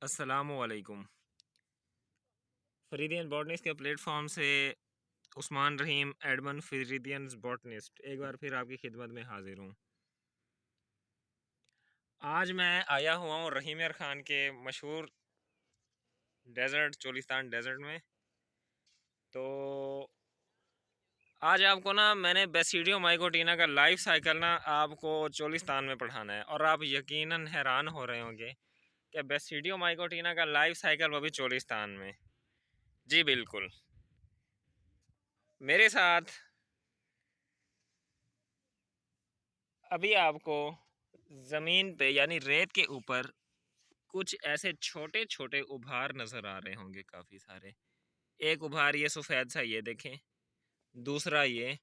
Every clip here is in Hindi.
अस्सलामुअलैकुम। फरीदियन बॉटनिस्ट के प्लेटफॉर्म से उस्मान रहीम एडमन फरीदियन बॉटनिस्ट एक बार फिर आपकी खिदमत में हाजिर हूँ। आज मैं आया हुआ हूँ रहीम यार ख़ान के मशहूर डेज़र्ट चोलिस्तान डेज़र्ट में। तो आज आपको ना मैंने बेसिडियम माइकोटिना का लाइफ साइकिल ना आपको चोलिस्तान में पढ़ाना है और आप यकीनन हैरान हो रहे होंगे कि बेसिडियम माइकोटिना का लाइफ साइकिल वो भी चोलिस्तान में। जी बिल्कुल, मेरे साथ अभी आपको ज़मीन पे यानी रेत के ऊपर कुछ ऐसे छोटे छोटे उभार नज़र आ रहे होंगे काफ़ी सारे। एक उभार ये सफ़ेद सा ये देखें, दूसरा ये,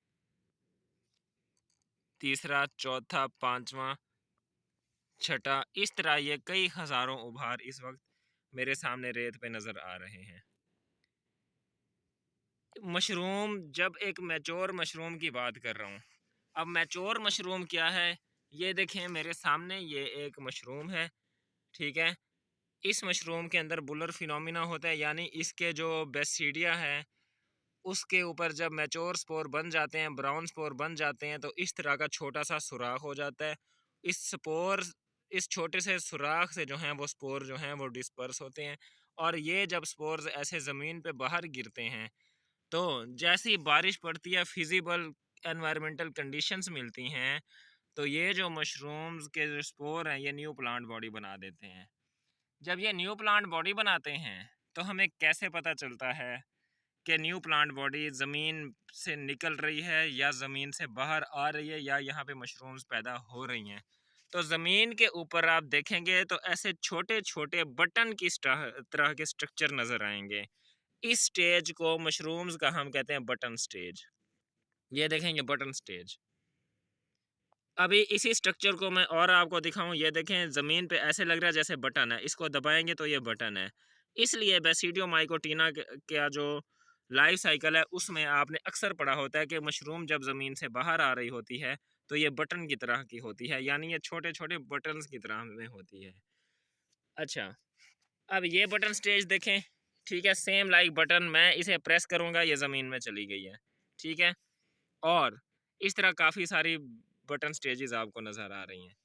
तीसरा, चौथा, पांचवा, छठा, इस तरह ये कई हज़ारों उभार इस वक्त मेरे सामने रेत पे नज़र आ रहे हैं। मशरूम, जब एक मैच्योर मशरूम की बात कर रहा हूँ, अब मैच्योर मशरूम क्या है ये देखें मेरे सामने। ये एक मशरूम है, ठीक है। इस मशरूम के अंदर बुलर फिनोमिना होता है, यानी इसके जो बेसिडिया है उसके ऊपर जब मैच्योर स्पोर बन जाते हैं, ब्राउन स्पोर बन जाते हैं, तो इस तरह का छोटा सा सुराख हो जाता है। इस स्पोर इस छोटे से सुराख से जो हैं वो स्पोर जो हैं वो डिस्पर्स होते हैं और ये जब स्पोर्स ऐसे ज़मीन पे बाहर गिरते हैं तो जैसी बारिश पड़ती है, फिजिबल एनवायरमेंटल कंडीशंस मिलती हैं, तो ये जो मशरूम्स के जो स्पोर हैं ये न्यू प्लांट बॉडी बना देते हैं। जब ये न्यू प्लांट बॉडी बनाते हैं तो हमें कैसे पता चलता है कि न्यू प्लांट बॉडी ज़मीन से निकल रही है या ज़मीन से बाहर आ रही है या यहाँ पे मशरूम्स पैदा हो रही हैं? तो ज़मीन के ऊपर आप देखेंगे तो ऐसे छोटे छोटे बटन की तरह के स्ट्रक्चर नज़र आएंगे। इस स्टेज को मशरूम्स का हम कहते हैं बटन स्टेज। ये देखेंगे बटन स्टेज। अभी इसी स्ट्रक्चर को मैं और आपको दिखाऊं, ये देखें ज़मीन पे ऐसे लग रहा है जैसे बटन है, इसको दबाएंगे तो ये बटन है। इसलिए बेसिडियो माइकोटिना का जो लाइफ साइकिल है उसमें आपने अक्सर पढ़ा होता है कि मशरूम जब ज़मीन से बाहर आ रही होती है तो ये बटन की तरह की होती है, यानी ये छोटे छोटे बटन्स की तरह में होती है। अच्छा, अब ये बटन स्टेज देखें, ठीक है। सेम लाइक बटन, मैं इसे प्रेस करूँगा ये ज़मीन में चली गई है, ठीक है। और इस तरह काफ़ी सारी बटन स्टेजेस आपको नज़र आ रही हैं।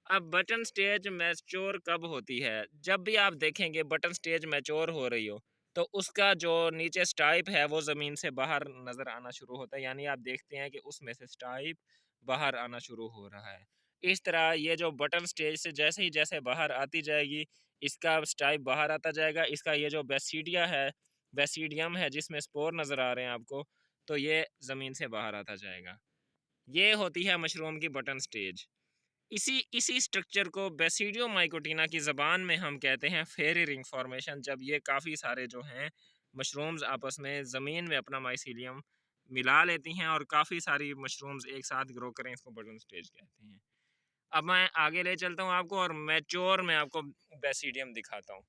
अब बटन स्टेज मैच्योर कब होती है? जब भी आप देखेंगे बटन स्टेज मैच्योर हो रही हो तो उसका जो नीचे स्टाइप है वो ज़मीन से बाहर नज़र आना शुरू होता है, यानी आप देखते हैं कि उसमें से स्टाइप बाहर आना शुरू हो रहा है। इस तरह ये जो बटन स्टेज से जैसे ही जैसे बाहर आती जाएगी इसका स्टाइप बाहर आता जाएगा। इसका ये जो बेसिडिया है, बेसिडियम है जिसमें स्पोर नज़र आ रहे हैं आपको, तो ये ज़मीन से बाहर आता जाएगा। ये होती है मशरूम की बटन स्टेज। इसी इसी स्ट्रक्चर को बेसिडियो माइकोटिना की ज़बान में हम कहते हैं फेरी रिंग फॉर्मेशन। जब ये काफ़ी सारे जो हैं मशरूम्स आपस में ज़मीन में अपना माइसीलियम मिला लेती हैं और काफ़ी सारी मशरूम्स एक साथ ग्रो करें, इसको बटन स्टेज कहते हैं। अब मैं आगे ले चलता हूँ आपको और मैच्योर में आपको बेसिडियम दिखाता हूँ।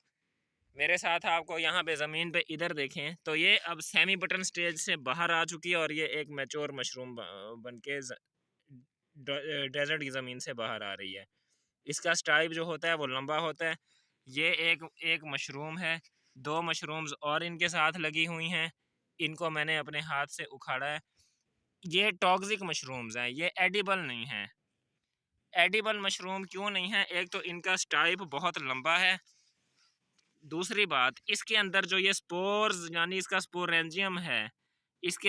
मेरे साथ आपको यहाँ पे ज़मीन पे इधर देखें तो ये अब सेमी बटन स्टेज से बाहर आ चुकी है और ये एक मैच्योर मशरूम बन के डेजर्ट की ज़मीन से बाहर आ रही है। इसका स्टाइप जो होता है वो लंबा होता है। ये एक एक मशरूम है, दो मशरूम्स और इनके साथ लगी हुई हैं, इनको मैंने अपने हाथ से उखाड़ा है। ये टॉक्सिक मशरूम्स हैं, ये एडिबल नहीं हैं। एडिबल मशरूम क्यों नहीं है? एक तो इनका स्टाइप बहुत लंबा है, दूसरी बात इसके अंदर जो ये स्पोर्स यानी इसका स्पोरेंजियम है, इसके